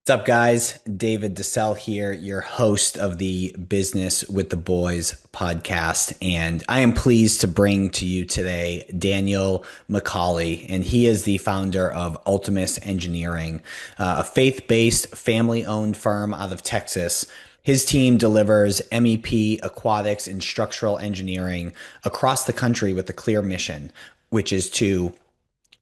What's up, guys? David DeSell here, your host of the Business with the Boys podcast. And I am pleased to bring to you today Daniel McCauley, and he is the founder of Ultimus Engineering, a faith-based, family-owned firm out of Texas. His team delivers MEP, aquatics, and structural engineering across the country with a clear mission, which is to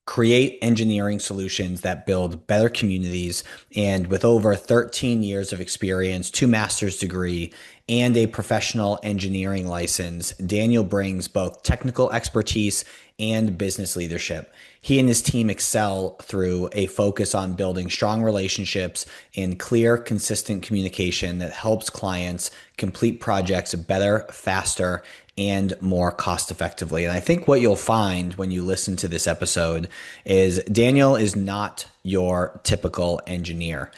create engineering solutions that build better communities. And with over 13 years of experience, two master's degree, and a professional engineering license, Daniel brings both technical expertise and business leadership. He and his team excel through a focus on building strong relationships and clear, consistent communication that helps clients complete projects better, faster, and more cost effectively. And I think what you'll find when you listen to this episode is Daniel is not your typical engineer.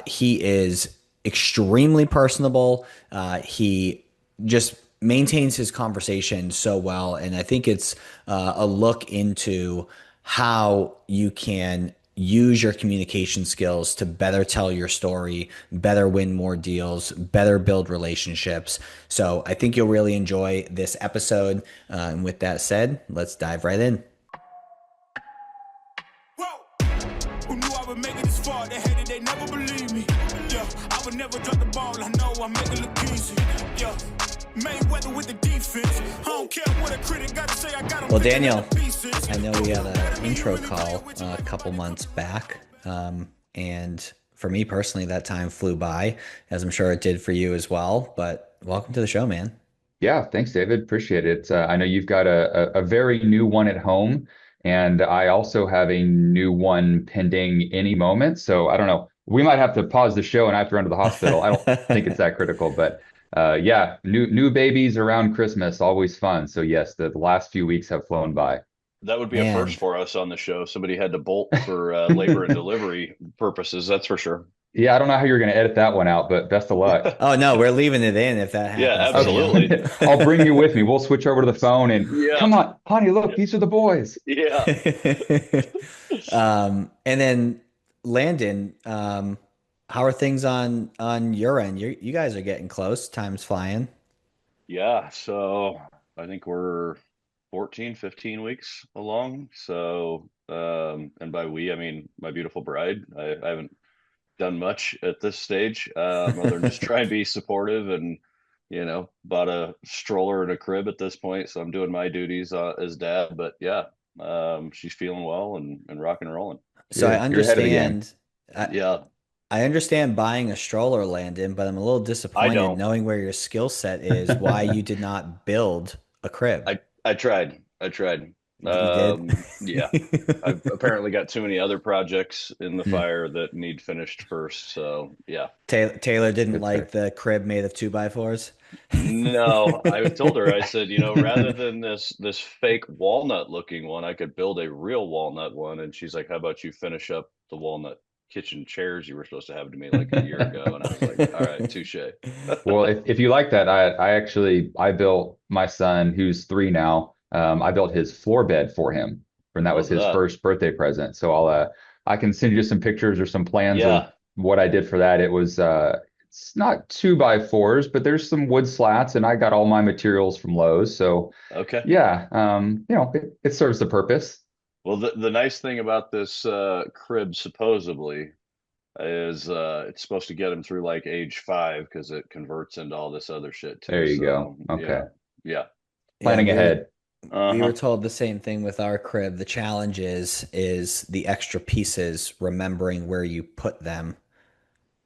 He is extremely personable. He just maintains his conversation so well. And I think it's a look into how you can use your communication skills to better tell your story, better win more deals, better build relationships. So I think you'll really enjoy this episode. And with that said, let's dive right in. Whoa. Who knew I would make it this far? They hated, they never believe me. Yeah, I would never drop the ball. I know I make it look easy. Yeah. Mayweather with the defense. I don't care what a critic got to say. I got. Well, Daniel, I know we had an intro call a couple months back. And for me personally, that time flew by, as I'm sure it did for you as well. But welcome to the show, man. Yeah, thanks, David. Appreciate it. I know you've got a very new one at home, and I also have a new one pending any moment. So I don't know. We might have to pause the show and I have to run to the hospital. I don't think it's that critical, but yeah, new babies around Christmas, always fun. So yes, the last few weeks have flown by. That would be a Man. first for us on the show. Somebody had to bolt for labor and delivery purposes. That's for sure. Yeah, I don't know how you're going to edit that one out, but best of luck. Oh no, we're leaving it in if that happens. Yeah, absolutely. Okay. I'll bring you with me. We'll switch over to the phone and Yeah. come on, honey, look, these are the boys. Yeah. And then Landon, how are things on your end? You guys are getting close. Time's flying. Yeah. So I think we're 14, 15 weeks along. So, and by we, I mean my beautiful bride. I haven't done much at this stage, other than just try and be supportive and, bought a stroller and a crib at this point. So I'm doing my duties as dad, but yeah, she's feeling well and rock and rolling. So I You're ahead of the game. understand. Yeah, I understand buying a stroller, Landon, but I'm a little I disappointed don't. knowing where your skill set is, why you did not build a crib. I tried. I tried. You Yeah, did? I've apparently got too many other projects in the Hmm. fire that need finished first. So yeah. Taylor didn't Good like start. the crib made of 2x4s. No, I told her, I said, rather than this fake walnut looking one, I could build a real walnut one. And she's like, how about you finish up the walnut kitchen chairs you were supposed to have to me like a year ago? And I was like, all right, touche. Well, if you like that, I built my son, who's 3 now. I built his floor bed for him, and that was Love his that. first birthday present. So I can send you some pictures or some plans of Yeah. what I did for that. It's not 2x4s, but there's some wood slats, and I got all my materials from Lowe's. So Okay. yeah, it serves the purpose. Well, the nice thing about this crib supposedly is it's supposed to get him through like age 5 because it converts into all this other shit There too. you go. So Okay, yeah. Yeah, planning ahead. we were Uh-huh. told the same thing with our crib. The challenge is the extra pieces, remembering where you put them.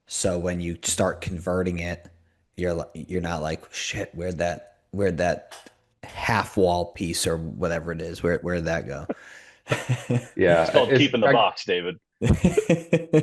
So when you start converting it, you're not like, shit, where'd that half wall piece or whatever it is, where'd that go? Yeah, It's called keeping the box, David.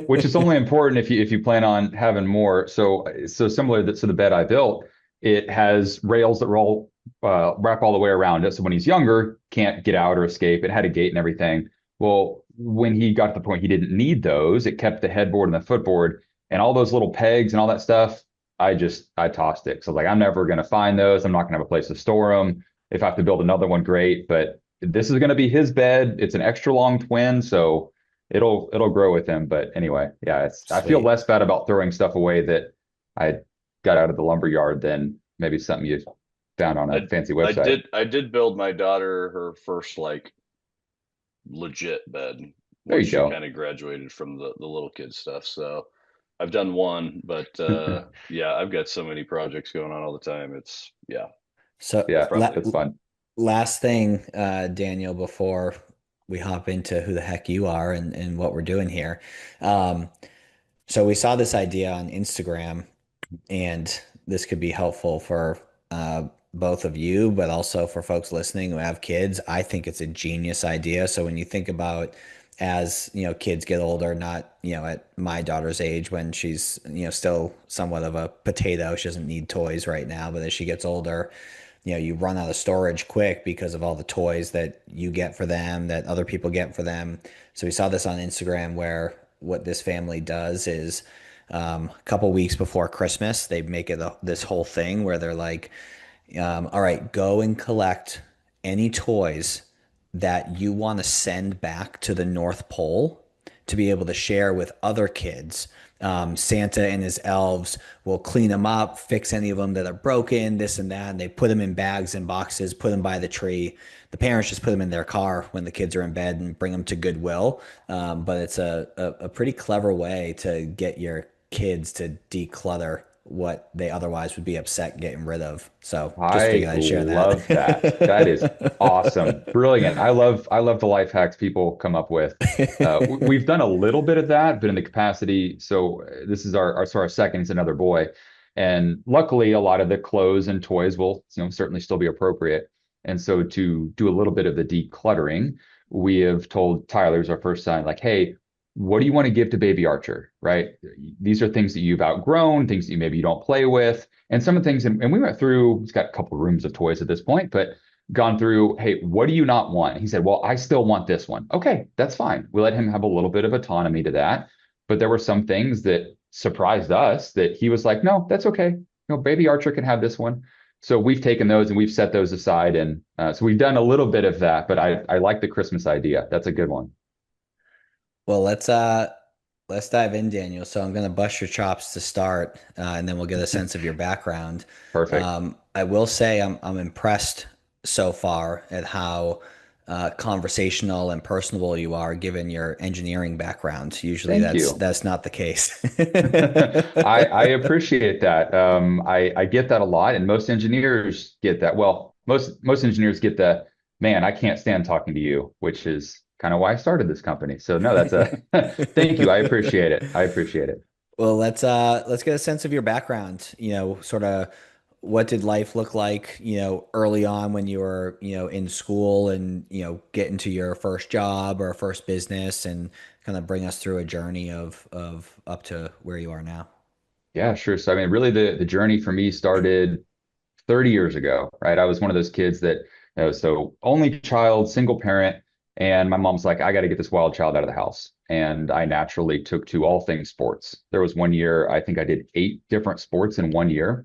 which is only important if you plan on having more. So similar to the bed I built, it has rails that roll wrap all the way around it. So when he's younger, can't get out or escape. It had a gate and everything. Well, when he got to the point he didn't need those, it kept the headboard and the footboard and all those little pegs and all that stuff. I tossed it. So like, I'm never going to find those. I'm not going to have a place to store them. If I have to build another one, great. But this is going to be his bed. It's an extra long twin. So it'll grow with him. But anyway, yeah, I feel Sweet. less bad about throwing stuff away that I got out of the lumber yard than maybe something you found on a I fancy I website. did build my daughter her first like legit bed There once you she go. kind of graduated from the little kid stuff. So I've done one, but yeah, I've got so many projects going on all the time. It's yeah, So Yeah, probably that's fun. last thing, Daniel, before we hop into who the heck you are and what we're doing here. Um, so we saw this idea on Instagram, and this could be helpful for both of you, but also for folks listening who have kids. I think it's a genius idea. So when you think about as kids get older, not at my daughter's age when she's still somewhat of a potato, she doesn't need toys right now, but as she gets older, you run out of storage quick because of all the toys that you get for them, that other people get for them. So we saw this on Instagram where what this family does is a couple weeks before Christmas, they make it this whole thing where they're like, all right, go and collect any toys that you want to send back to the North Pole to be able to share with other kids. Santa and his elves will clean them up, fix any of them that are broken, this and that. And they put them in bags and boxes, put them by the tree. The parents just put them in their car when the kids are in bed and bring them to Goodwill. But it's a pretty clever way to get your kids to declutter what they otherwise would be upset getting rid of. So just I figured I'd share love that. That is awesome. Brilliant. I love the life hacks people come up with. We've done a little bit of that, but in the capacity. So this is our second is another boy. And luckily a lot of the clothes and toys will, certainly still be appropriate. And so to do a little bit of the decluttering, we have told Tyler, who's our first son, like, hey, what do you want to give to baby Archer? Right? These are things that you've outgrown, things that you don't play with. And some of the things, and we went through, he's got a couple of rooms of toys at this point, but gone through, hey, what do you not want? He said, well, I still want this one. Okay, that's fine. We let him have a little bit of autonomy to that. But there were some things that surprised us that he was like, no, that's okay. Baby Archer can have this one. So we've taken those and we've set those aside. And so we've done a little bit of that, but I like the Christmas idea. That's a good one. Well, let's dive in, Daniel. So I'm gonna bust your chops to start, and then we'll get a sense of your background. Perfect. I will say I'm impressed so far at how conversational and personable you are, given your engineering background. Usually, Thank that's you. that's not the case. I appreciate that. I get that a lot, and most engineers get that. Well, most engineers get the man, I can't stand talking to you, which is kind of why I started this company. So no, that's a thank you. I appreciate it. I appreciate it. Well, let's get a sense of your background, sort of what did life look like, early on when you were, in school and, get into your first job or first business and kind of bring us through a journey of up to where you are now. Yeah, sure. So I mean, really the journey for me started 30 years ago, right? I was one of those kids that, so only child, single parent, and my mom's like, I got to get this wild child out of the house. And I naturally took to all things sports. There was one year, I think I did 8 different sports in one year.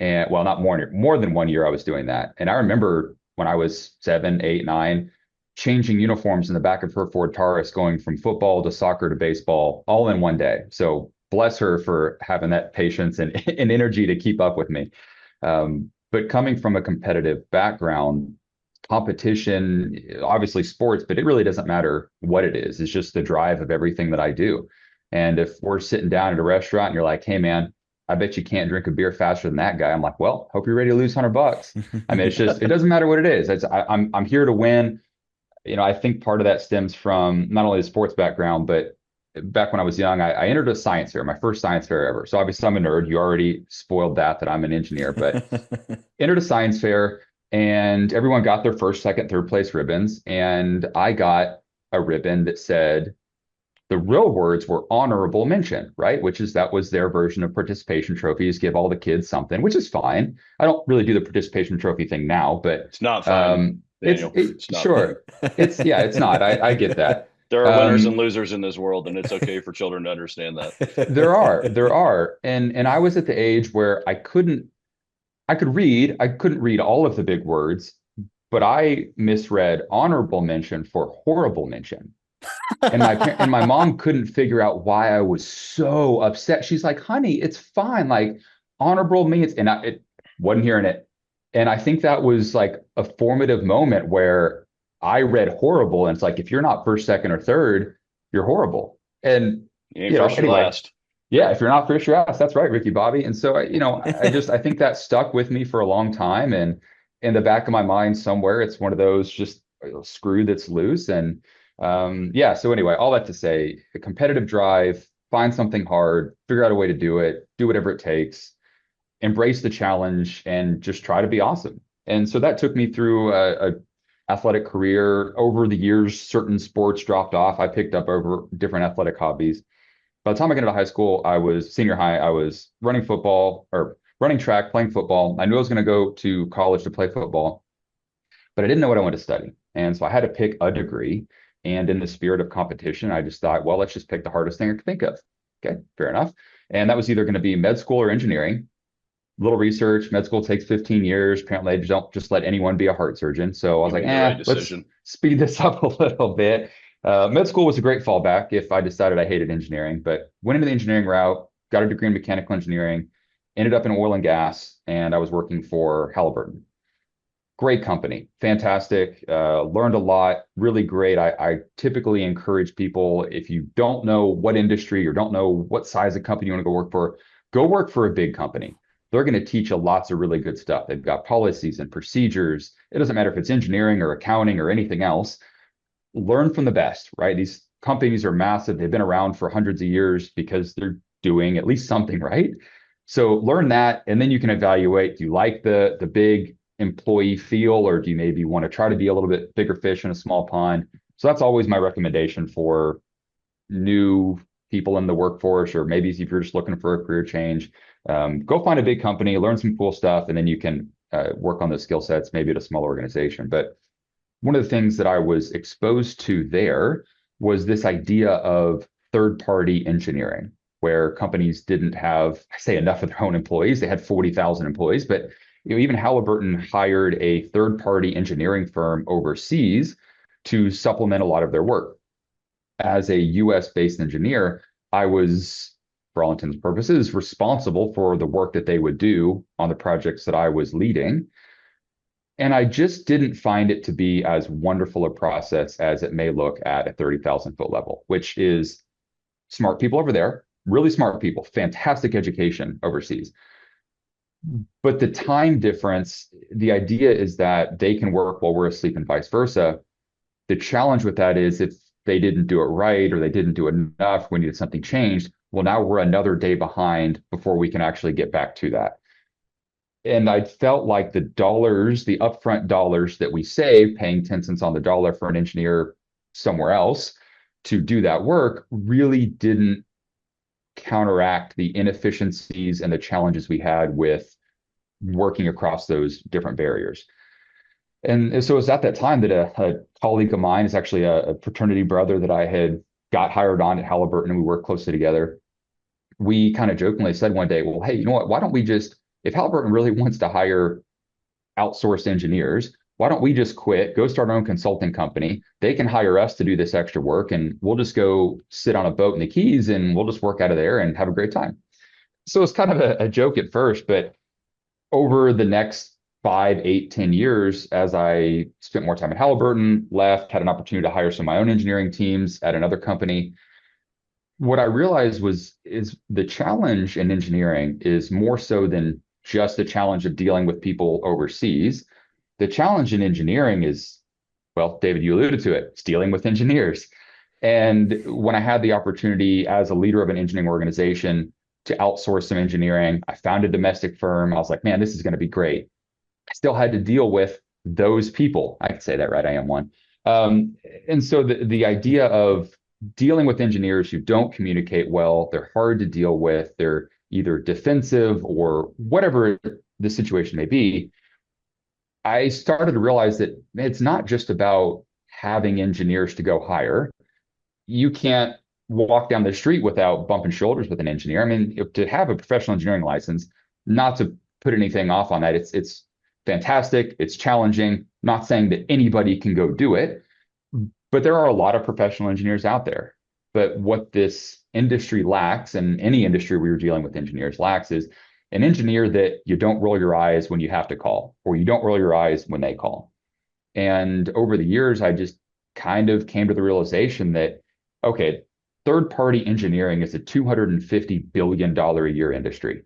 And well, not more than one year I was doing that. And I remember when I was 7, 8, 9, changing uniforms in the back of her Ford Taurus, going from football to soccer to baseball all in one day. So bless her for having that patience and energy to keep up with me. But coming from a competitive background, competition, obviously sports, but it really doesn't matter what it is. It's just the drive of everything that I do. And if we're sitting down at a restaurant and you're like, hey, man, I bet you can't drink a beer faster than that guy. I'm like, well, hope you're ready to lose $100. I mean, it doesn't matter what it is. I'm here to win. I think part of that stems from not only the sports background, but back when I was young, I entered a science fair, my first science fair ever. So obviously I'm a nerd. You already spoiled that I'm an engineer, but entered a science fair and everyone got their first, second, third place ribbons. And I got a ribbon that said, the real words were honorable mention, right? That was their version of participation trophies, give all the kids something, which is fine. I don't really do the participation trophy thing now, but it's not fun, Daniel. It's not sure. fun. It's not. I get that. There are winners and losers in this world, and it's okay for children to understand that. There are. And I was at the age where I couldn't read all of the big words, but I misread honorable mention for horrible mention. And my mom couldn't figure out why I was so upset. She's like, honey, it's fine. Like honorable means, and it wasn't hearing it. And I think that was like a formative moment where I read horrible. And it's like, if you're not first, second, or third, you're horrible. And, You ain't first or anyway, last. yeah, if you're not first, you're last. That's right, Ricky Bobby. And so, I think that stuck with me for a long time. And in the back of my mind somewhere, it's one of those just screw that's loose. And yeah, so anyway, all that to say, the competitive drive, find something hard, figure out a way to do it, do whatever it takes, embrace the challenge, and just try to be awesome. And so that took me through a athletic career. Over the years, certain sports dropped off. I picked up over different athletic hobbies. By the time I got into high school, I was senior high. I was running football or running track, playing football. I knew I was going to go to college to play football, but I didn't know what I wanted to study. And so I had to pick a degree. And in the spirit of competition, I just thought, well, let's just pick the hardest thing I could think of. Okay, fair enough. And that was either going to be med school or engineering. Little research, med school takes 15 years. Apparently, they don't just let anyone be a heart surgeon. So I was like, let's speed this up a little bit. Med school was a great fallback if I decided I hated engineering, but went into the engineering route, got a degree in mechanical engineering, ended up in oil and gas, and I was working for Halliburton. Great company, fantastic, learned a lot, really great. I typically encourage people, if you don't know what industry or don't know what size of company you want to go work for a big company. They're going to teach you lots of really good stuff. They've got policies and procedures. It doesn't matter if it's engineering or accounting or anything else. Learn from the best, right? These companies are massive. They've been around for hundreds of years because they're doing at least something right. So learn that, and then you can evaluate, do you like the big employee feel, or do you maybe want to try to be a little bit bigger fish in a small pond? So that's always my recommendation for new people in the workforce, or maybe if you're just looking for a career change, go find a big company, learn some cool stuff, and then you can work on those skill sets maybe at a small organization. But one of the things that I was exposed to there was this idea of third-party engineering, where companies didn't have, I say, enough of their own employees. They had 40,000 employees, but even Halliburton hired a third-party engineering firm overseas to supplement a lot of their work. As a US-based engineer, I was, for all intents and purposes, responsible for the work that they would do on the projects that I was leading. And I just didn't find it to be as wonderful a process as it may look at a 30,000 foot level, which is smart people over there, really smart people, fantastic education overseas. But the time difference, the idea is that they can work while we're asleep and vice versa. The challenge with that is if they didn't do it right or they didn't do enough, we needed something changed. Well, now we're another day behind before we can actually get back to that. And I felt like the dollars, the upfront dollars that we save, paying 10 cents on the dollar for an engineer somewhere else to do that work, really didn't counteract the inefficiencies and the challenges we had with working across those different barriers. And so it was at that time that a colleague of mine, is actually a fraternity brother that I had got hired on at Halliburton, and we worked closely together. We kind of jokingly said one day, well, hey, you know what, why don't we just, if Halliburton really wants to hire outsourced engineers, why don't we just quit, go start our own consulting company? They can hire us to do this extra work, and we'll just go sit on a boat in the Keys and we'll just work out of there and have a great time. So it's kind of a joke at first, but over the next 5, 8, 10 years, as I spent more time at Halliburton, left, had an opportunity to hire some of my own engineering teams at another company, what I realized is the challenge in engineering is more so than just the challenge of dealing with people overseas. The challenge in engineering is, well, David, you alluded to it, it's dealing with engineers. And when I had the opportunity as a leader of an engineering organization to outsource some engineering, I found a domestic firm. I was like, man, this is going to be great. I still had to deal with those people. I can say that, right? I am one. And so the idea of dealing with engineers who don't communicate well, they're hard to deal with, they're either defensive or whatever the situation may be, I started to realize that it's not just about having engineers to go hire. You can't walk down the street without bumping shoulders with an engineer. I mean, to have a professional engineering license, not to put anything off on that, it's fantastic, it's challenging, not saying that anybody can go do it, But there are a lot of professional engineers out there. But what this industry lacks, and any industry where you're dealing with engineers lacks, is an engineer that you don't roll your eyes when you have to call, or you don't roll your eyes when they call. And over the years, I just kind of came to the realization that, okay, third party engineering is a $250 billion a year industry.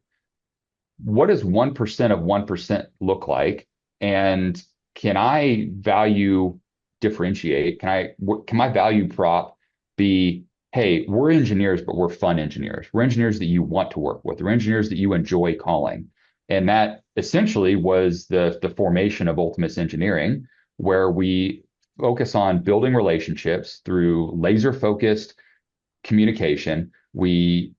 What does 1% of 1% look like? And can I value differentiate? Can my value prop be, hey, we're engineers, but we're fun engineers. We're engineers that you want to work with. We're engineers that you enjoy calling. And that essentially was the formation of Ultimates Engineering, where we focus on building relationships through laser focused communication. We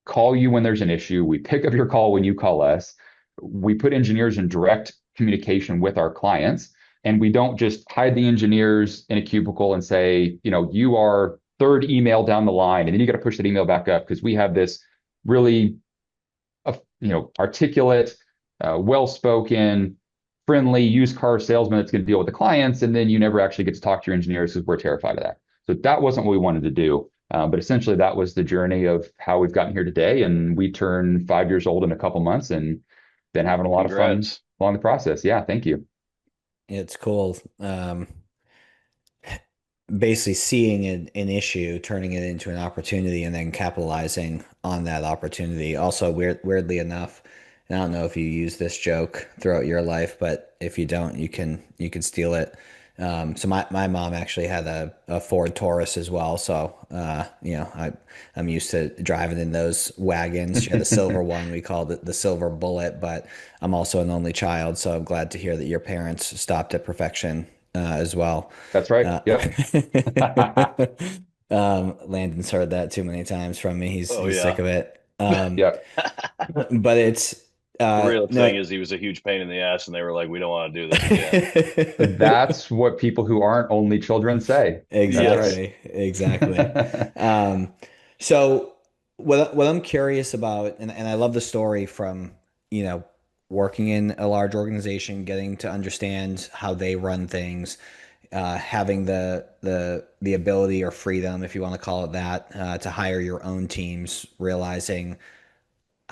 call you when there's an issue. We pick up your call when you call us. We put engineers in direct communication with our clients. And we don't just hide the engineers in a cubicle and say, you are third email down the line, and then you got to push that email back up because we have this really, articulate, well-spoken, friendly used car salesman that's going to deal with the clients. And then you never actually get to talk to your engineers because we're terrified of that. So that wasn't what we wanted to do. But essentially, that was the journey of how we've gotten here today. And we turned 5 years old in a couple months and been having a lot of fun along the process. Yeah, thank you. It's cool. Basically seeing an issue, turning it into an opportunity, and then capitalizing on that opportunity. Also, weirdly enough, and I don't know if you use this joke throughout your life, but if you don't, you can steal it. So my mom actually had a Ford Taurus as well. So, I'm used to driving in those wagons. She had a silver one. We called it the Silver Bullet, but I'm also an only child. So I'm glad to hear that your parents stopped at perfection, as well. That's right. Yep. Landon's heard that too many times from me. He's sick of it. Yeah. But it's, the real thing is he was a huge pain in the ass, and they were like, "We don't want to do this again." That's what people who aren't only children say. Exactly. Exactly. So what I'm curious about, and I love the story from, working in a large organization, getting to understand how they run things, having the ability or freedom, if you want to call it that, to hire your own teams, realizing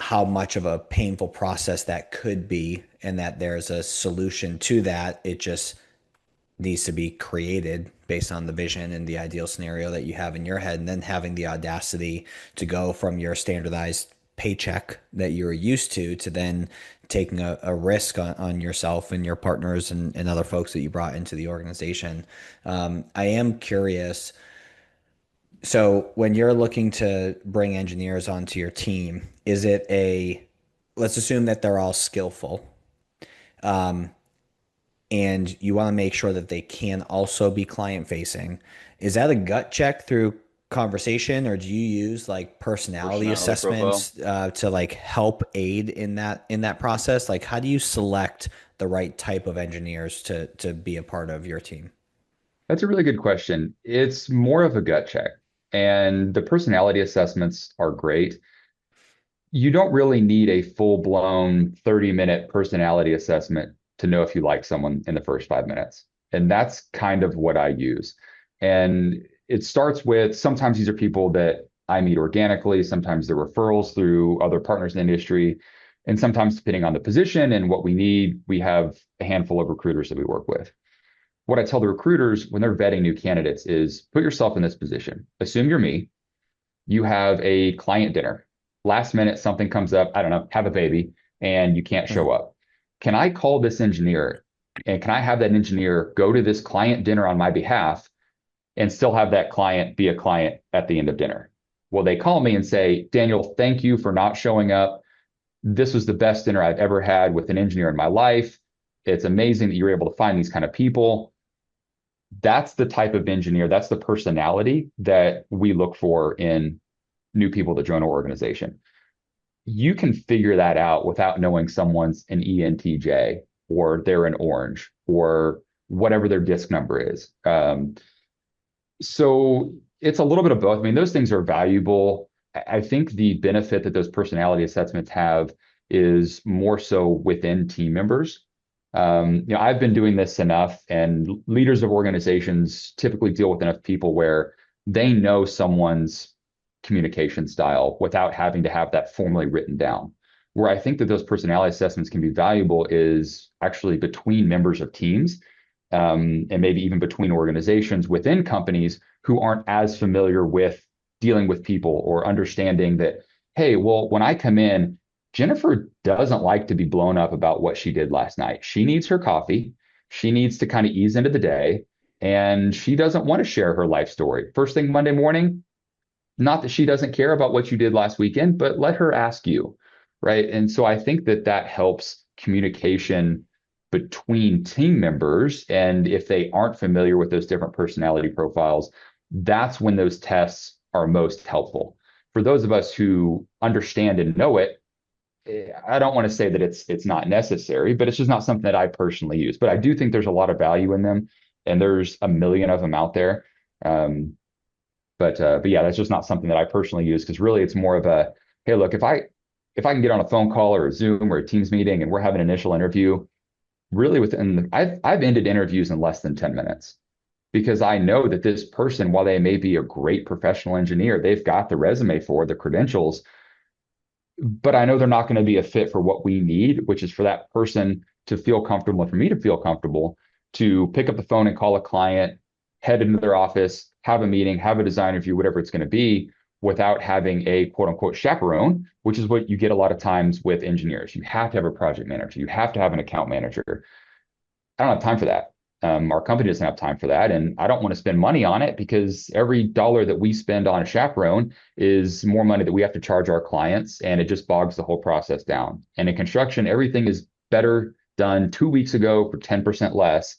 how much of a painful process that could be, and that there's a solution to that. It just needs to be created based on the vision and the ideal scenario that you have in your head, and then having the audacity to go from your standardized paycheck that you're used to then taking a risk on yourself and your partners and other folks that you brought into the organization. I am curious. So when you're looking to bring engineers onto your team, is it let's assume that they're all skillful, and you want to make sure that they can also be client facing. Is that a gut check through conversation, or do you use like personality assessments to like help aid in that process? Like, how do you select the right type of engineers to be a part of your team? That's a really good question. It's more of a gut check, and the personality assessments are great. You don't really need a full-blown 30-minute personality assessment to know if you like someone in the first 5 minutes. And that's kind of what I use. And it starts with, sometimes these are people that I meet organically, sometimes they're referrals through other partners in the industry, and sometimes depending on the position and what we need, we have a handful of recruiters that we work with. What I tell the recruiters when they're vetting new candidates is, put yourself in this position. Assume you're me. You have a client dinner. Last minute, something comes up, I don't know, have a baby, and you can't show up. Can I call this engineer, and can I have that engineer go to this client dinner on my behalf and still have that client be a client at the end of dinner? Well, they call me and say, Daniel, thank you for not showing up. This was the best dinner I've ever had with an engineer in my life. It's amazing that you're able to find these kind of people. That's the type of engineer, that's the personality that we look for in new people that join our organization. You can figure that out without knowing someone's an ENTJ or they're an orange or whatever their disc number is. So it's a little bit of both. I mean, those things are valuable. I think the benefit that those personality assessments have is more so within team members. I've been doing this enough, and leaders of organizations typically deal with enough people where they know someone's communication style without having to have that formally written down. Where I think that those personality assessments can be valuable is actually between members of teams, and maybe even between organizations within companies who aren't as familiar with dealing with people or understanding that, hey, well, when I come in, Jennifer doesn't like to be blown up about what she did last night. She needs her coffee. She needs to kind of ease into the day, and she doesn't want to share her life story. First thing Monday morning, not that she doesn't care about what you did last weekend, but let her ask you, right? And so I think that that helps communication between team members. And if they aren't familiar with those different personality profiles, that's when those tests are most helpful. For those of us who understand and know it, I don't want to say that it's not necessary, but it's just not something that I personally use. But I do think there's a lot of value in them, and there's a million of them out there. But yeah, that's just not something that I personally use, because really it's more of a, hey, look, if I can get on a phone call or a Zoom or a Teams meeting and we're having an initial interview, really I've ended interviews in less than 10 minutes, because I know that this person, while they may be a great professional engineer, they've got the resume for the credentials, but I know they're not going to be a fit for what we need, which is for that person to feel comfortable and for me to feel comfortable to pick up the phone and call a client, head into their office, have a meeting, have a design review, whatever it's going to be, without having a quote unquote chaperone, which is what you get a lot of times with engineers. You have to have a project manager. You have to have an account manager. I don't have time for that. Our company doesn't have time for that. And I don't want to spend money on it, because every dollar that we spend on a chaperone is more money that we have to charge our clients. And it just bogs the whole process down. And in construction, everything is better done 2 weeks ago for 10% less.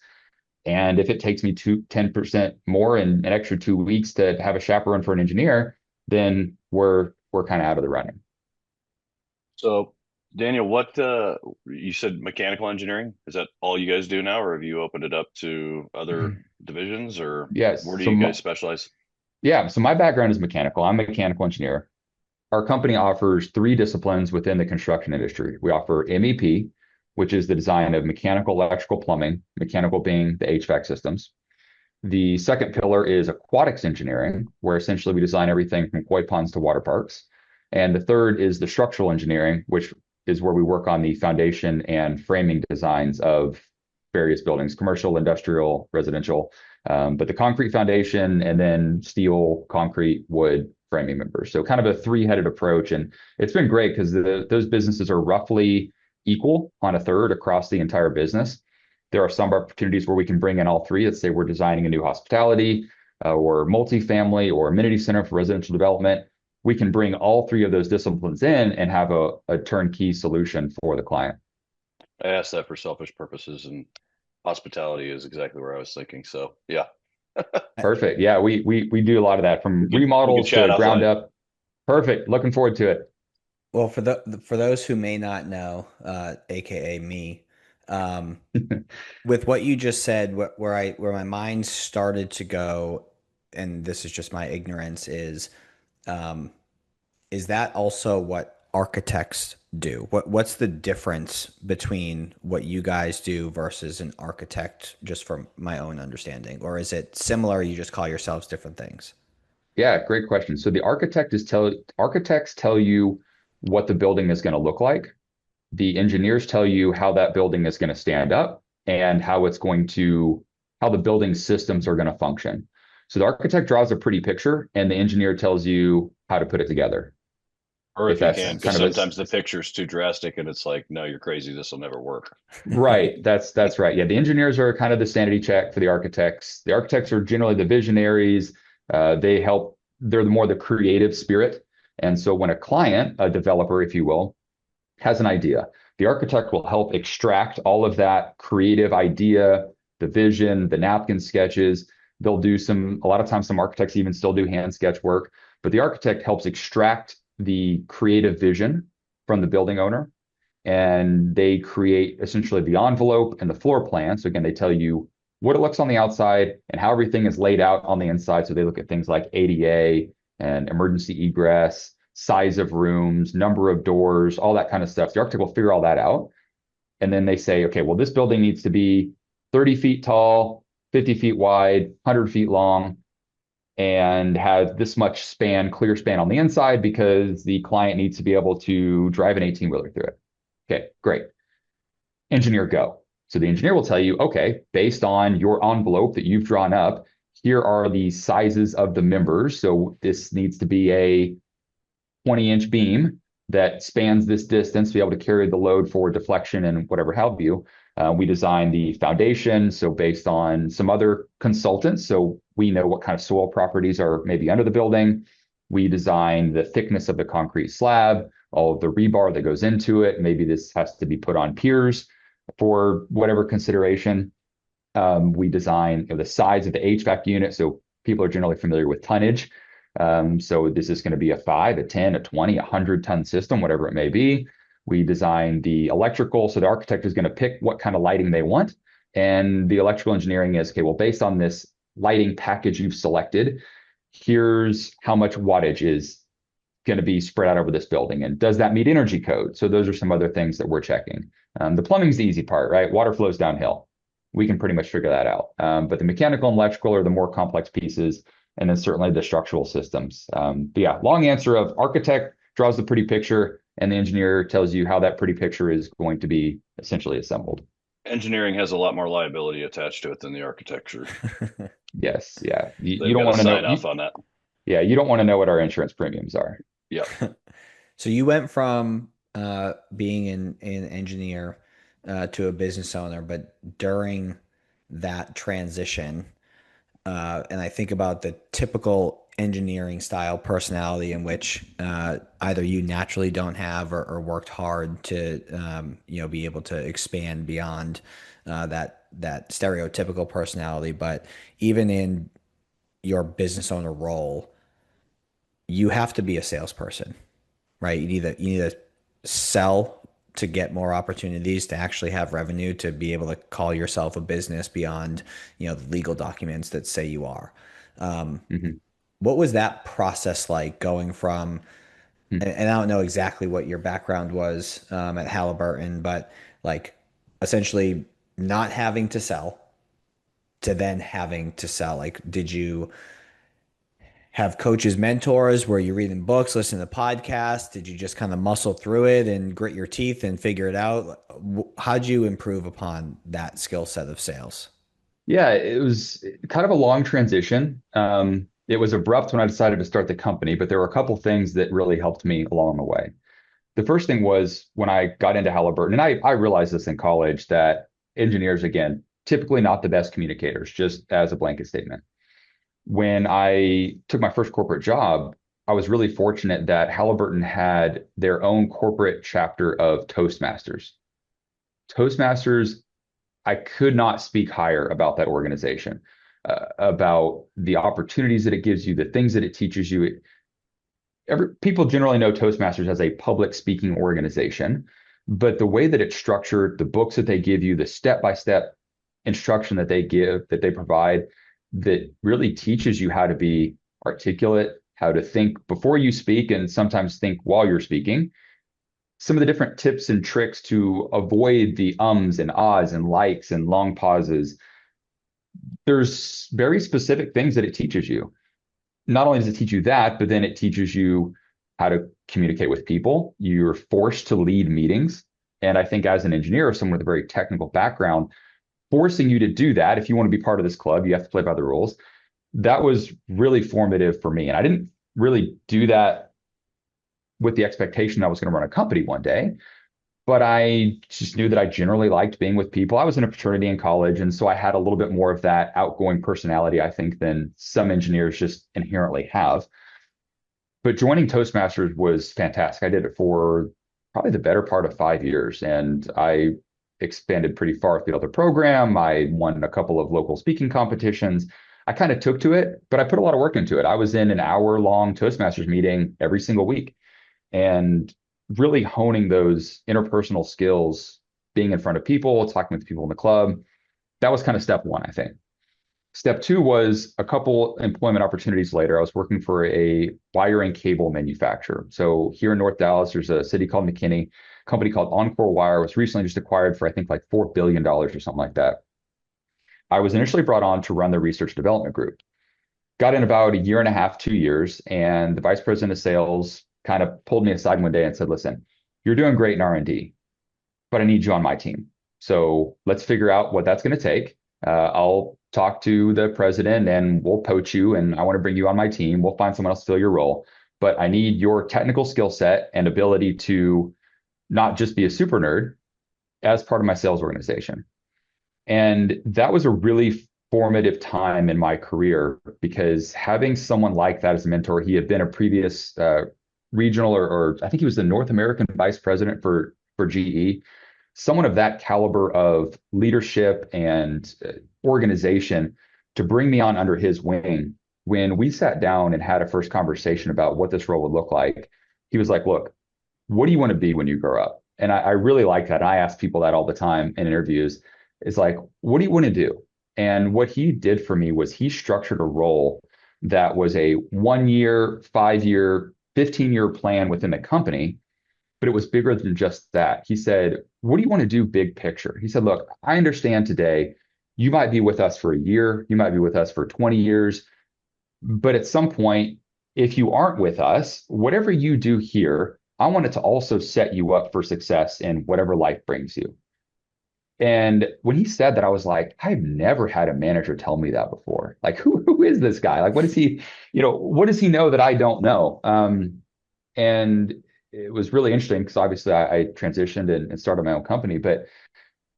And if it takes me 10% more and an extra 2 weeks to have a chaperone for an engineer, then we're kind of out of the running. So, Daniel, what you said mechanical engineering? Is that all you guys do now, or have you opened it up to other divisions, or Yes. where do you guys specialize? Yeah. So my background is mechanical. I'm a mechanical engineer. Our company offers 3 disciplines within the construction industry. We offer MEP, which is the design of mechanical, electrical, plumbing, mechanical being the HVAC systems. The second pillar is aquatics engineering, where essentially we design everything from koi ponds to water parks. And the third is the structural engineering, which is where we work on the foundation and framing designs of various buildings, commercial, industrial, residential, but the concrete foundation, and then steel, concrete, wood framing members. So kind of a 3-headed approach. And it's been great because those businesses are roughly equal on a third across the entire business. There are some opportunities where we can bring in all 3. Let's say we're designing a new hospitality or multifamily or amenity center for residential development. We can bring all 3 of those disciplines in and have a turnkey solution for the client. I asked that for selfish purposes, and hospitality is exactly where I was thinking. So yeah. Perfect. Yeah, we do a lot of that, from remodels to ground up. Perfect. Looking forward to it. Well, for those who may not know, aka me, with what you just said, where my mind started to go, and this is just my ignorance, is that also what architects do? What's the difference between what you guys do versus an architect, just from my own understanding? Or is it similar, you just call yourselves different things? Yeah, great question. So the architects tell you what the building is going to look like. The engineers tell you how that building is going to stand up and how the building systems are going to function. So the architect draws a pretty picture and the engineer tells you how to put it together. Or if you can, because sometimes the picture's too drastic and it's like, no, you're crazy, this will never work. Right. That's right. Yeah. The engineers are kind of the sanity check for the architects. The architects are generally the visionaries. They're more the creative spirit. And so when a client, a developer, if you will, has an idea, the architect will help extract all of that creative idea, the vision, the napkin sketches. They'll do a lot of times some architects even still do hand sketch work, but the architect helps extract the creative vision from the building owner, and they create essentially the envelope and the floor plan. So again, they tell you what it looks on the outside and how everything is laid out on the inside. So they look at things like ADA and emergency egress, size of rooms, number of doors, all that kind of stuff. The architect will figure all that out. And then they say, okay, well, this building needs to be 30 feet tall, 50 feet wide, 100 feet long, and has this much span, clear span on the inside because the client needs to be able to drive an 18-wheeler through it. Okay, great. Engineer, go. So the engineer will tell you, okay, based on your envelope that you've drawn up, here are the sizes of the members. So this needs to be a 20-inch beam that spans this distance to be able to carry the load for deflection and whatever have you. We design the foundation, so based on some other consultants, so we know what kind of soil properties are maybe under the building. We design the thickness of the concrete slab, all of the rebar that goes into it. Maybe this has to be put on piers for whatever consideration. We design the size of the HVAC unit, so people are generally familiar with tonnage. So this is going to be a 5, a 10, a 20, a 100-ton system, whatever it may be. We design the electrical. So the architect is going to pick what kind of lighting they want. And the electrical engineering is, okay, well, based on this lighting package you've selected, here's how much wattage is going to be spread out over this building. And does that meet energy code? So those are some other things that we're checking. The plumbing's the easy part, right? Water flows downhill. We can pretty much figure that out. But the mechanical and electrical are the more complex pieces. And then certainly the structural systems. But yeah, long answer of architect draws the pretty picture, and the engineer tells you how that pretty picture is going to be essentially assembled. Engineering has a lot more liability attached to it than the architecture. Yes, yeah. You don't want to sign off on that. Yeah, you don't want to know what our insurance premiums are. Yeah. So you went from being an engineer to a business owner, but during that transition, and I think about the typical engineering style personality in which either you naturally don't have or worked hard to be able to expand beyond that stereotypical personality. But even in your business owner role, you have to be a salesperson, right? You need to sell to get more opportunities, to actually have revenue, to be able to call yourself a business beyond, the legal documents that say you are. What was that process like going from, and I don't know exactly what your background was at Halliburton, but like essentially not having to sell to then having to sell? Like, did you have coaches, mentors? Were you reading books, listening to podcasts? Did you just kind of muscle through it and grit your teeth and figure it out? How'd you improve upon that skill set of sales? Yeah, it was kind of a long transition. It was abrupt when I decided to start the company, but there were a couple things that really helped me along the way. The first thing was when I got into Halliburton, and I realized this in college, that engineers, again, typically not the best communicators, just as a blanket statement. When I took my first corporate job, I was really fortunate that Halliburton had their own corporate chapter of Toastmasters. Toastmasters, I could not speak higher about that organization, about the opportunities that it gives you, the things that it teaches you. People generally know Toastmasters as a public speaking organization, but the way that it's structured, the books that they give you, the step-by-step instruction that they provide, that really teaches you how to be articulate, how to think before you speak, and sometimes think while you're speaking. Some of the different tips and tricks to avoid the ums and ahs and likes and long pauses. There's very specific things that it teaches you. Not only does it teach you that, but then it teaches you how to communicate with people. You're forced to lead meetings. And I think as an engineer or someone with a very technical background, forcing you to do that, if you want to be part of this club, you have to play by the rules. That was really formative for me. And I didn't really do that with the expectation I was going to run a company one day, but I just knew that I generally liked being with people. I was in a fraternity in college, and so I had a little bit more of that outgoing personality, I think, than some engineers just inherently have. But joining Toastmasters was fantastic. I did it for probably the better part of 5 years, and I expanded pretty far afield of the program. I won a couple of local speaking competitions. I kind of took to it, but I put a lot of work into it. I was in an hour-long Toastmasters meeting every single week and really honing those interpersonal skills, being in front of people, talking with people in the club. That was kind of step one, I think. Step two was a couple employment opportunities later. I was working for a wire and cable manufacturer. So here in North Dallas, there's a city called McKinney, a company called Encore Wire was recently just acquired for, I think, like $4 billion or something like that. I was initially brought on to run the research development group. Got in about a year and a half, 2 years, and the vice president of sales kind of pulled me aside one day and said, listen, you're doing great in R&D, but I need you on my team. So let's figure out what that's going to take. I'll talk to the president and we'll poach you, and I want to bring you on my team. We'll find someone else to fill your role, but I need your technical skill set and ability to not just be a super nerd as part of my sales organization. And that was a really formative time in my career, because having someone like that as a mentor, he had been a previous regional or I think he was the North American vice president for GE. Someone of that caliber of leadership and organization to bring me on under his wing. When we sat down and had a first conversation about what this role would look like, he was like, look, what do you want to be when you grow up? And I really like that. I ask people that all the time in interviews. It's like, what do you want to do? And what he did for me was he structured a role that was a 1 year, 5 year, 15-year plan within the company, but it was bigger than just that. He said, what do you want to do big picture? He said, look, I understand today you might be with us for a year, you might be with us for 20 years, but at some point, if you aren't with us, whatever you do here, I want it to also set you up for success in whatever life brings you. And when he said that, I was like, I've never had a manager tell me that before. Like, who is this guy? Like, what is he, what does he know that I don't know? And it was really interesting because obviously I transitioned and started my own company, but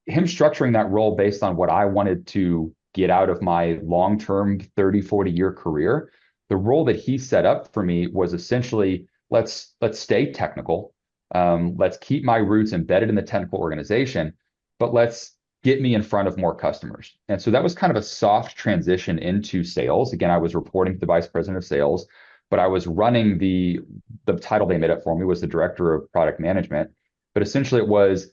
him structuring that role based on what I wanted to get out of my long-term 30, 40-year career, the role that he set up for me was essentially, let's stay technical. Let's keep my roots embedded in the technical organization, but let's get me in front of more customers. And so that was kind of a soft transition into sales. Again, I was reporting to the vice president of sales, but I was running the title they made up for me was the director of product management. But essentially it was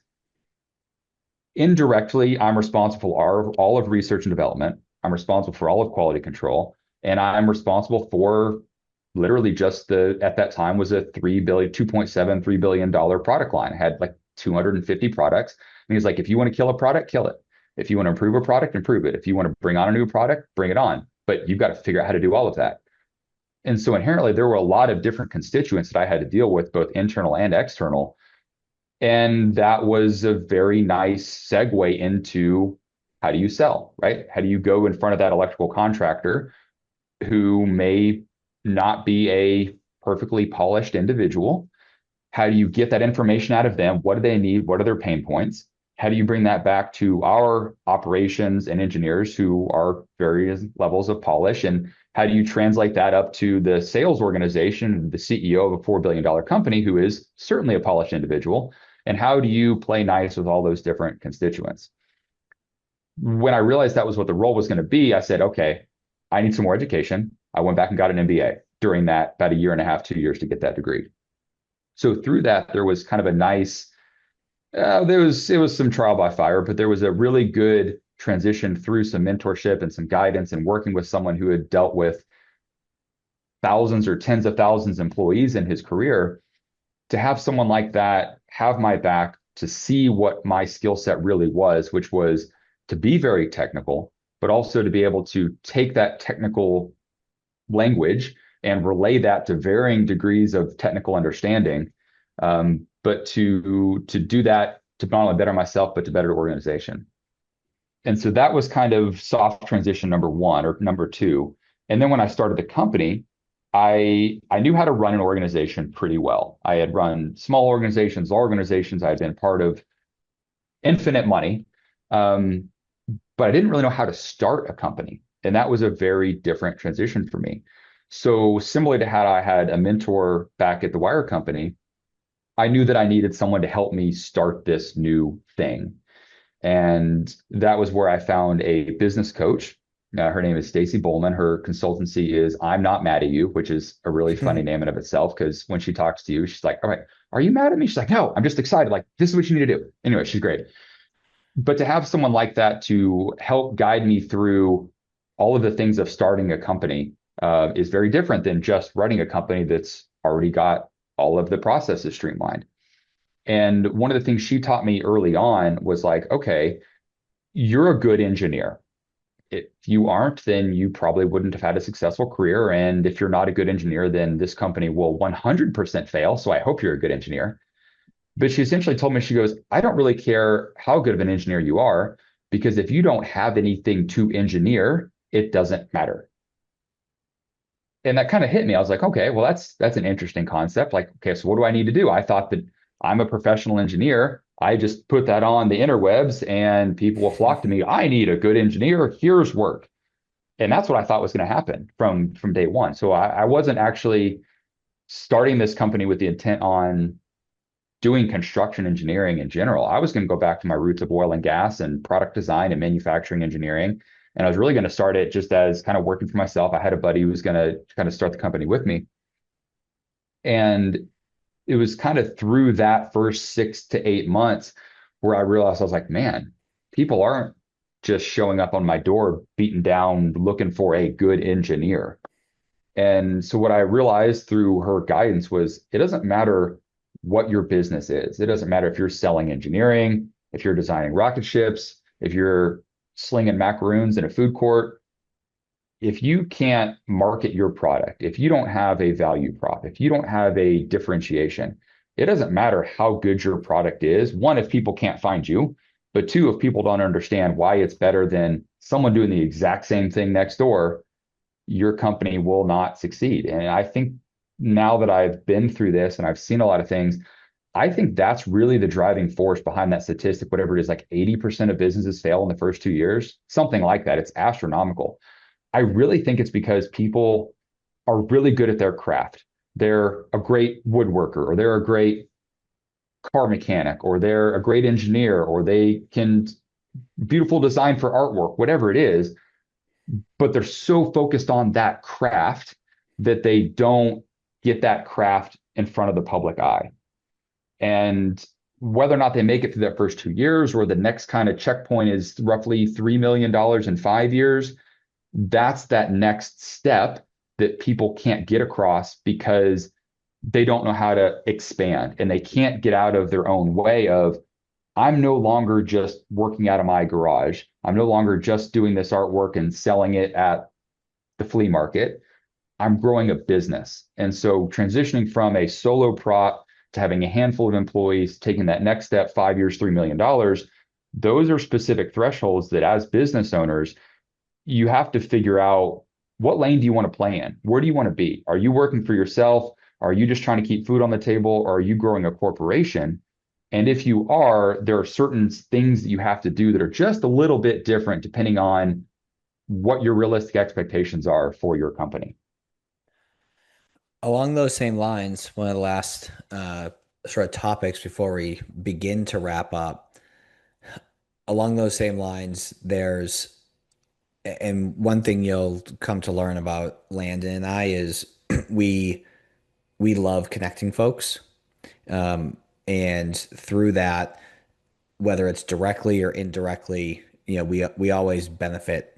indirectly, I'm responsible for all of research and development. I'm responsible for all of quality control. And I'm responsible for literally just at that time was a $2.7 billion product line. I had like 250 products. And he's like, if you want to kill a product, kill it. If you want to improve a product, improve it. If you want to bring on a new product, bring it on. But you've got to figure out how to do all of that. And so inherently, there were a lot of different constituents that I had to deal with, both internal and external. And that was a very nice segue into how do you sell, right? How do you go in front of that electrical contractor who may not be a perfectly polished individual? How do you get that information out of them? What do they need? What are their pain points? How do you bring that back to our operations and engineers who are various levels of polish? And how do you translate that up to the sales organization, the CEO of a $4 billion company who is certainly a polished individual? And how do you play nice with all those different constituents? When I realized that was what the role was going to be, I said, okay, I need some more education. I went back and got an MBA during that, about a year and a half, 2 years to get that degree. So through that, there was kind of a nice, it was some trial by fire, but there was a really good transition through some mentorship and some guidance and working with someone who had dealt with thousands or tens of thousands of employees in his career. To have someone like that have my back, to see what my skill set really was, which was to be very technical, but also to be able to take that technical language and relay that to varying degrees of technical understanding, but to do that to not only better myself, but to better the organization. And so that was kind of soft transition number one or number two. And then when I started the company, I knew how to run an organization pretty well. I had run small organizations, large organizations. I had been part of infinite money, but I didn't really know how to start a company. And that was a very different transition for me. So similar to how I had a mentor back at the wire company, I knew that I needed someone to help me start this new thing. And that was where I found a business coach. Her name is Stacy Bowman. Her consultancy is I'm Not Mad at You, which is a really funny name in of itself, because when she talks to you, she's like, all right, are you mad at me? She's like, no, I'm just excited. Like, this is what you need to do. Anyway, she's great. But to have someone like that to help guide me through all of the things of starting a company is very different than just running a company that's already got all of the processes streamlined. And one of the things she taught me early on was like, okay, you're a good engineer. If you aren't, then you probably wouldn't have had a successful career. And if you're not a good engineer, then this company will 100% fail. So I hope you're a good engineer. But she essentially told me, she goes, I don't really care how good of an engineer you are, because if you don't have anything to engineer, it doesn't matter. And that kind of hit me. I was like, okay, well, that's an interesting concept. Like, okay, so what do I need to do? I thought that I'm a professional engineer. I just put that on the interwebs and people will flock to me. I need a good engineer. Here's work. And that's what I thought was going to happen from day one. So I wasn't actually starting this company with the intent on doing construction engineering in general. I was going to go back to my roots of oil and gas and product design and manufacturing engineering. And I was really going to start it just as kind of working for myself. I had a buddy who was going to kind of start the company with me. And it was kind of through that first 6 to 8 months where I realized, I was like, man, people aren't just showing up on my door, beating down, looking for a good engineer. And so what I realized through her guidance was, it doesn't matter what your business is. It doesn't matter if you're selling engineering, if you're designing rocket ships, if you're slinging macaroons in a food court. If you can't market your product, if you don't have a value prop, if you don't have a differentiation, it doesn't matter how good your product is. One, if people can't find you, but two, if people don't understand why it's better than someone doing the exact same thing next door, your company will not succeed. And I think now that I've been through this and I've seen a lot of things, I think that's really the driving force behind that statistic, whatever it is, like 80% of businesses fail in the first 2 years, something like that. It's astronomical. I really think it's because people are really good at their craft. They're a great woodworker, or they're a great car mechanic, or they're a great engineer, or they can beautiful design for artwork, whatever it is, but they're so focused on that craft that they don't get that craft in front of the public eye. And whether or not they make it through that first 2 years, or the next kind of checkpoint is roughly $3 million in 5 years, that's that next step that people can't get across because they don't know how to expand, and they can't get out of their own way of, I'm no longer just working out of my garage. I'm no longer just doing this artwork and selling it at the flea market. I'm growing a business. And so transitioning from a solo prop to having a handful of employees, taking that next step, 5 years, $3 million, those are specific thresholds that as business owners, you have to figure out, what lane do you want to play in? Where do you want to be? Are you working for yourself? Are you just trying to keep food on the table? Or are you growing a corporation? And if you are, there are certain things that you have to do that are just a little bit different depending on what your realistic expectations are for your company. Along those same lines, one of the last sort of topics before we begin to wrap up, along those same lines, and one thing you'll come to learn about Landon and I is we love connecting folks. And through that, whether it's directly or indirectly, we always benefit,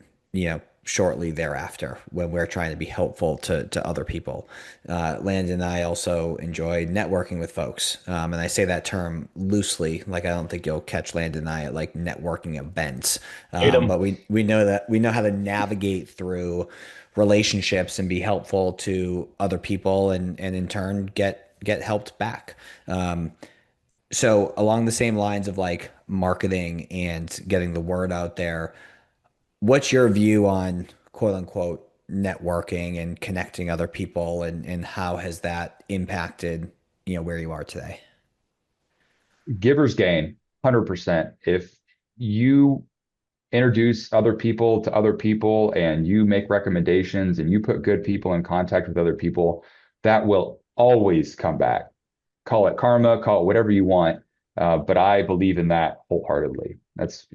shortly thereafter when we're trying to be helpful to other people. Landon and I also enjoy networking with folks. And I say that term loosely, like I don't think you'll catch Landon and I at like networking events. But we know how to navigate through relationships and be helpful to other people and in turn get helped back. So along the same lines of like marketing and getting the word out there, what's your view on quote unquote networking and connecting other people, and how has that impacted, where you are today? Givers gain 100%. If you introduce other people to other people and you make recommendations and you put good people in contact with other people, that will always come back. Call it karma, call it whatever you want. But I believe in that wholeheartedly. That's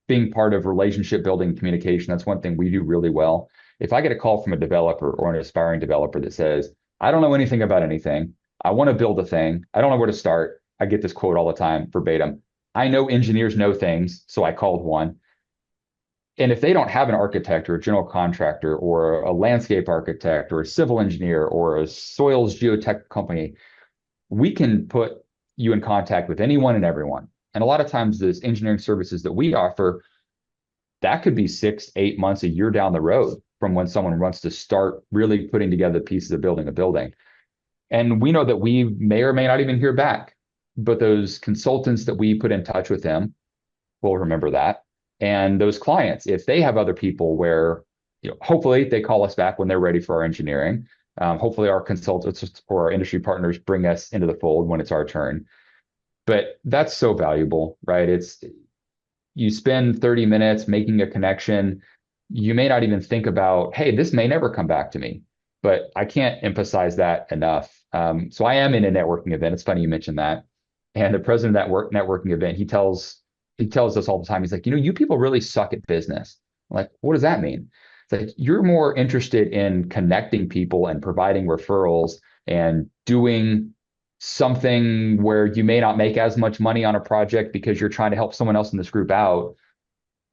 being part of relationship building communication. That's one thing we do really well. If I get a call from a developer or an aspiring developer that says, I don't know anything about anything, I want to build a thing, I don't know where to start. I get this quote all the time, verbatim. I know engineers know things, so I called one. And if they don't have an architect or a general contractor or a landscape architect or a civil engineer or a soils geotech company, we can put you in contact with anyone and everyone. And a lot of times, those engineering services that we offer, that could be 6, 8 months, a year down the road from when someone wants to start really putting together pieces of building a building. And we know that we may or may not even hear back, but those consultants that we put in touch with them will remember that. And those clients, if they have other people where, hopefully they call us back when they're ready for our engineering. Hopefully our consultants or our industry partners bring us into the fold when it's our turn. But that's so valuable, right? You spend 30 minutes making a connection. You may not even think about, hey, this may never come back to me, but I can't emphasize that enough. So I am in a networking event. It's funny you mentioned that. And the president of that networking event, he tells us all the time, he's like, you people really suck at business. I'm like, what does that mean? It's like, you're more interested in connecting people and providing referrals and doing something where you may not make as much money on a project because you're trying to help someone else in this group out.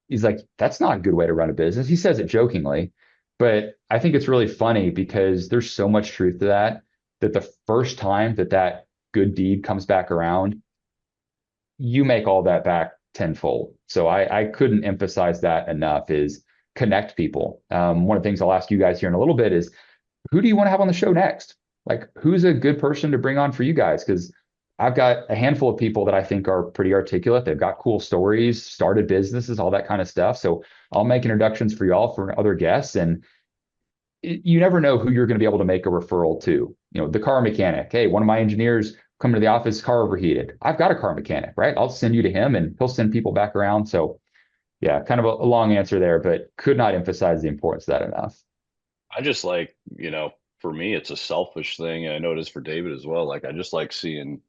He's like, that's not a good way to run a business. He says it jokingly, but I think it's really funny because there's so much truth to that, that the first time that good deed comes back around, you make all that back tenfold. So I couldn't emphasize that enough, is connect people. One of the things I'll ask you guys here in a little bit is, who do you want to have on the show next? Like, who's a good person to bring on for you guys? Because I've got a handful of people that I think are pretty articulate. They've got cool stories, started businesses, all that kind of stuff. So I'll make introductions for y'all for other guests. And you never know who you're going to be able to make a referral to. The car mechanic. Hey, one of my engineers coming to the office, car overheated. I've got a car mechanic, right? I'll send you to him and he'll send people back around. So yeah, kind of a long answer there, but could not emphasize the importance of that enough. I just like, for me, it's a selfish thing. And I know it is for David as well. Like, I just like seeing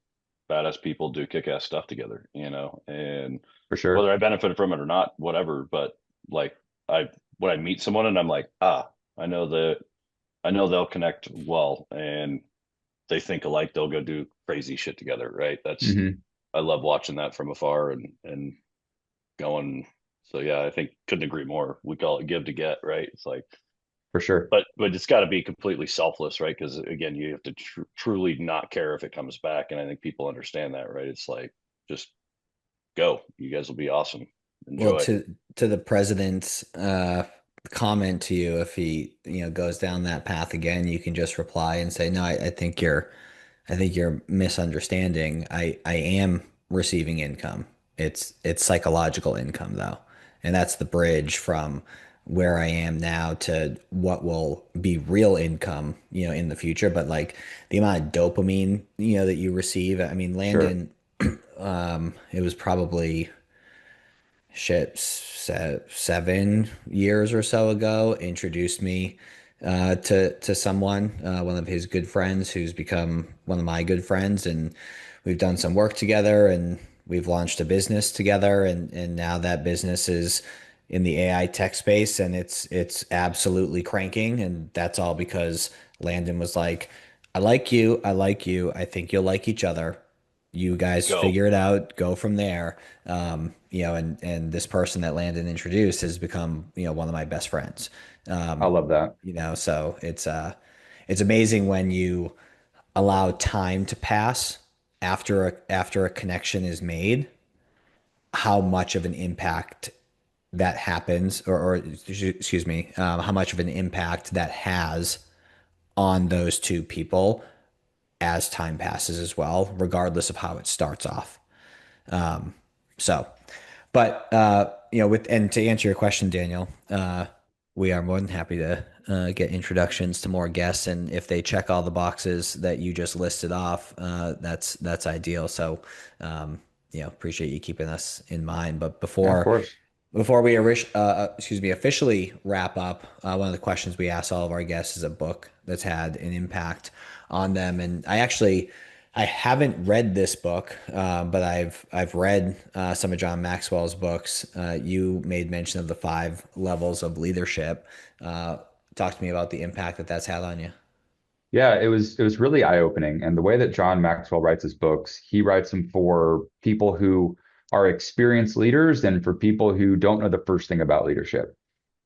badass people do kick-ass stuff together, and For sure. whether I benefit from it or not, whatever. But like, when I meet someone and I'm like, I know they'll connect well, and they think alike, they'll go do crazy shit together, right? I love watching that from afar and going. So yeah, I think couldn't agree more. We call it give to get, right? It's like, For sure. but it's got to be completely selfless, right? Because again, you have to truly not care if it comes back, and I think people understand that, right? It's like, just go. You guys will be awesome. Enjoy. Well, to the president's comment to you, if he goes down that path again, you can just reply and say, no, I think you're misunderstanding. I am receiving income. It's psychological income though. And that's the bridge from where I am now to what will be real income, in the future. But like the amount of dopamine, that you receive. I mean, Sure. Landon, it was probably 7 years or so ago, introduced me to someone, one of his good friends, who's become one of my good friends, and we've done some work together, and we've launched a business together, and now that business is in the AI tech space, and it's absolutely cranking, and that's all because Landon was like, I like you, I think you'll like each other. You guys Go. figure it out, go from there. And this person that Landon introduced has become, one of my best friends. I love that. So it's amazing when you allow time to pass after a connection is made, how much of an impact that happens, or excuse me, how much of an impact that has on those two people as time passes as well, regardless of how it starts off. So, but and to answer your question, Daniel, we are more than happy to get introductions to more guests, and if they check all the boxes that you just listed off, that's ideal. So, appreciate you keeping us in mind. But Yeah, of course. before we officially wrap up, one of the questions we ask all of our guests is a book that's had an impact on them. And I haven't read this book, but I've read some of John Maxwell's books. You made mention of the 5 levels of leadership. Talk to me about the impact that that's had on you. Yeah, it was really eye-opening. And the way that John Maxwell writes his books, he writes them for people who are experienced leaders and for people who don't know the first thing about leadership.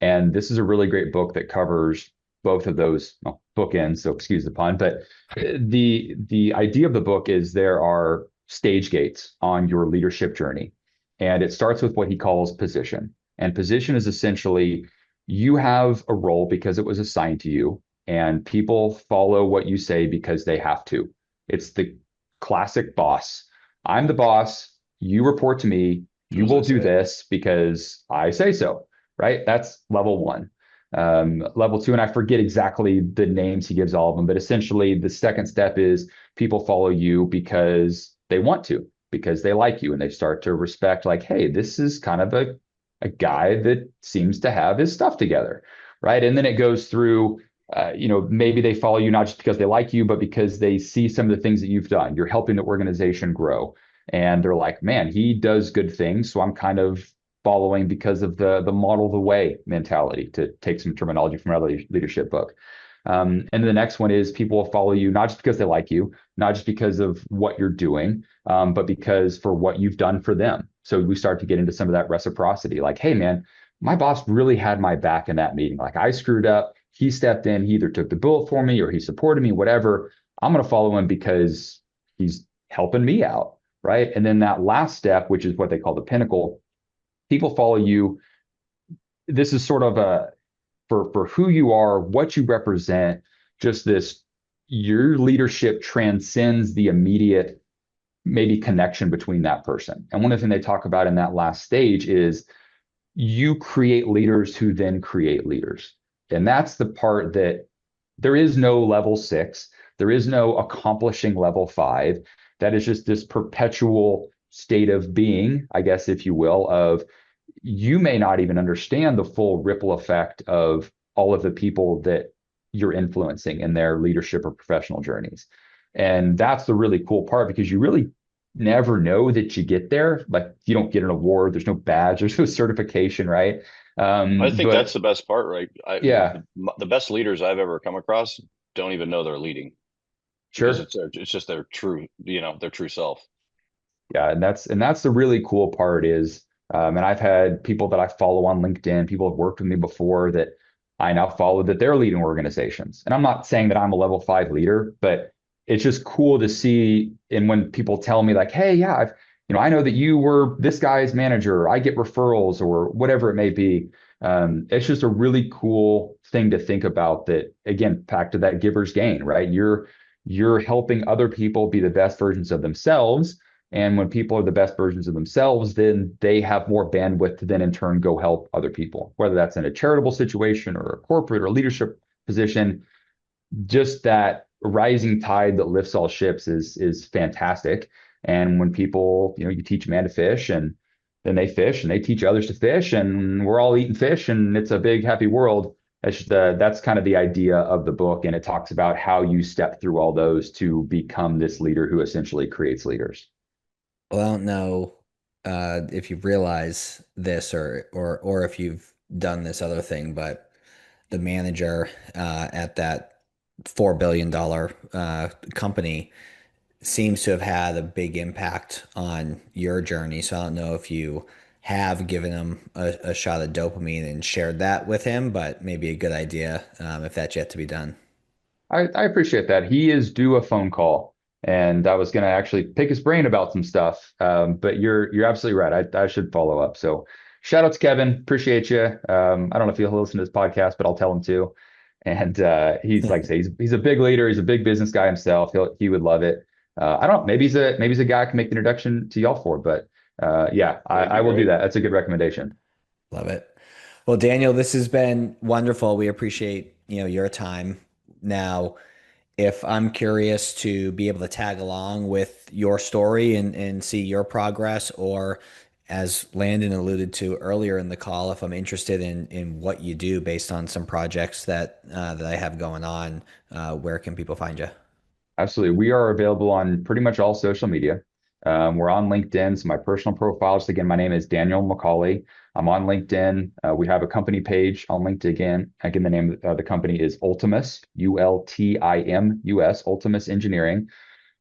And this is a really great book that covers both of those, well, bookends, so excuse the pun, but the idea of the book is there are stage gates on your leadership journey. And it starts with what he calls position. And position is essentially you have a role because it was assigned to you, and people follow what you say because they have to. It's the classic boss. I'm the boss. You report to me. You will do this because I say so, right? That's level one. Level two, and I forget exactly the names he gives all of them, but essentially the second step is people follow you because they want to, because they like you, and they start to respect, like, hey, this is kind of a guy that seems to have his stuff together, right? And then it goes through, maybe they follow you not just because they like you, but because they see some of the things that you've done. You're helping the organization grow. And they're like, man, he does good things. So I'm kind of following because of the model the way mentality, to take some terminology from another leadership book. And then the next one is people will follow you, not just because they like you, not just because of what you're doing, but because for what you've done for them. So we start to get into some of that reciprocity. Like, hey, man, my boss really had my back in that meeting. Like, I screwed up. He stepped in. He either took the bullet for me or he supported me, whatever. I'm going to follow him because he's helping me out, right? And then that last step, which is what they call the pinnacle, people follow you. This is sort of for who you are, what you represent, just this, your leadership transcends the immediate maybe connection between that person. And one of the things they talk about in that last stage is you create leaders who then create leaders. And that's the part that there is no level 6. There is no accomplishing level 5. That is just this perpetual state of being, I guess, if you will, of you may not even understand the full ripple effect of all of the people that you're influencing in their leadership or professional journeys. And that's the really cool part, because you really never know that you get there. Like, you don't get an award, there's no badge, there's no certification, right? I think that's the best part, right? Yeah. The best leaders I've ever come across don't even know they're leading. Sure. It's just their true, their true self. Yeah, and that's the really cool part is, and I've had people that I follow on LinkedIn, people have worked with me before that I now follow, that they're leading organizations. And I'm not saying that I'm a level 5 leader, but it's just cool to see. And when people tell me like, hey, yeah, I know that you were this guy's manager, I get referrals or whatever it may be. It's just a really cool thing to think about, that, again, back to that giver's gain, right? You're helping other people be the best versions of themselves. And when people are the best versions of themselves, then they have more bandwidth to then in turn go help other people, whether that's in a charitable situation or a corporate or leadership position. Just that rising tide that lifts all ships is fantastic. And when people, you teach a man to fish, and then they fish and they teach others to fish, and we're all eating fish, and it's a big happy world. That's kind of the idea of the book. And it talks about how you step through all those to become this leader who essentially creates leaders. Well, I don't know if you realize this or if you've done this other thing, but the manager at that $4 billion company seems to have had a big impact on your journey. So I don't know if you have given him a shot of dopamine and shared that with him, but maybe a good idea if that's yet to be done. I appreciate that. He is due a phone call, and I was going to actually pick his brain about some stuff. But you're absolutely right. I should follow up. So shout out to Kevin. Appreciate you. I don't know if he'll listen to this podcast, but I'll tell him to. And he's like I say, he's a big leader. He's a big business guy himself. He would love it. I don't know. Maybe he's a guy I can make the introduction to y'all for. But yeah, I will do that. That's a good recommendation. Love it. Well, Daniel, this has been wonderful. We appreciate, your time. Now, if I'm curious to be able to tag along with your story and see your progress, or as Landon alluded to earlier in the call, if I'm interested in what you do based on some projects that I have going on, where can people find you? Absolutely. We are available on pretty much all social media. We're on LinkedIn. So my personal profile, so again, my name is Daniel McCauley. I'm on LinkedIn. We have a company page on LinkedIn. Again, the name of the company is Ultimus, Ultimus, Ultimus Engineering.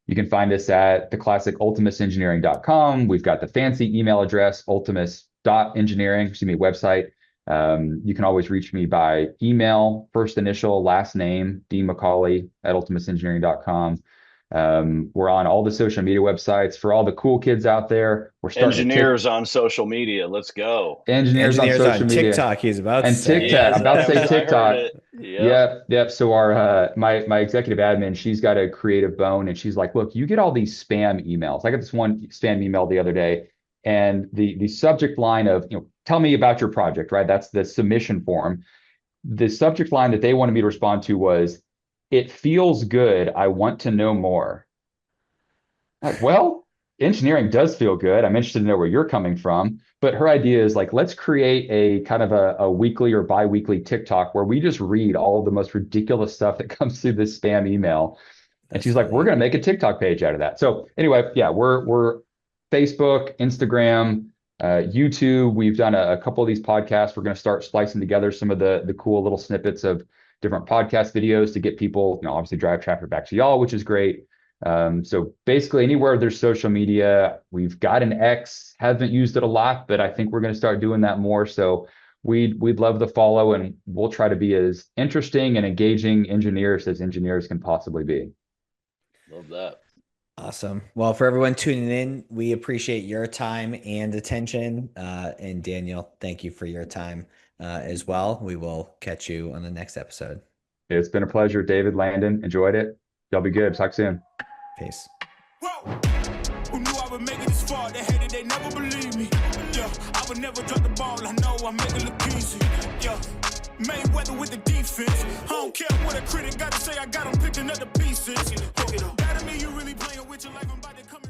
You can find us at the classic ultimasengineering.com. We've got the fancy email address, ultimus.engineering, website. You can always reach me by email, first initial, last name, DMcCauley at ultimasengineering.com. We're on all the social media websites. For all the cool kids out there, we're starting engineers on social media. Let's go. Engineers on social media. TikTok, he's about to and say. TikTok. Yes, I'm about to say TikTok. Yep. So our my executive admin, she's got a creative bone, and she's like, look, you get all these spam emails. I got this one spam email the other day, and the subject line of, tell me about your project, right? That's the submission form. The subject line that they wanted me to respond to was, it feels good. I want to know more. Like, well, engineering does feel good. I'm interested to know where you're coming from. But her idea is like, let's create a kind of a weekly or bi-weekly TikTok where we just read all of the most ridiculous stuff that comes through this spam email. And she's like, we're going to make a TikTok page out of that. So anyway, yeah, we're Facebook, Instagram, YouTube. We've done a couple of these podcasts. We're going to start splicing together some of the cool little snippets of different podcast videos to get people, obviously drive traffic back to y'all, which is great. So basically anywhere there's social media, we've got an X, haven't used it a lot, but I think we're going to start doing that more. So we'd love to follow, and we'll try to be as interesting and engaging engineers as engineers can possibly be. Love that. Awesome. Well, for everyone tuning in, we appreciate your time and attention. And Daniel, thank you for your time as well. We will catch you on the next episode. It's been a pleasure, David, Landon. Enjoyed it. Y'all be good. Talk soon. Peace. Whoa. Who knew I would make it this far? They hated, they never believe me. Yeah, I would never drop the ball. I know I make it look easy. Yeah, Mayweather with the defense. I don't care what a critic got to say. I got them picking up the pieces. That mean you really playing with your life. I'm about to come.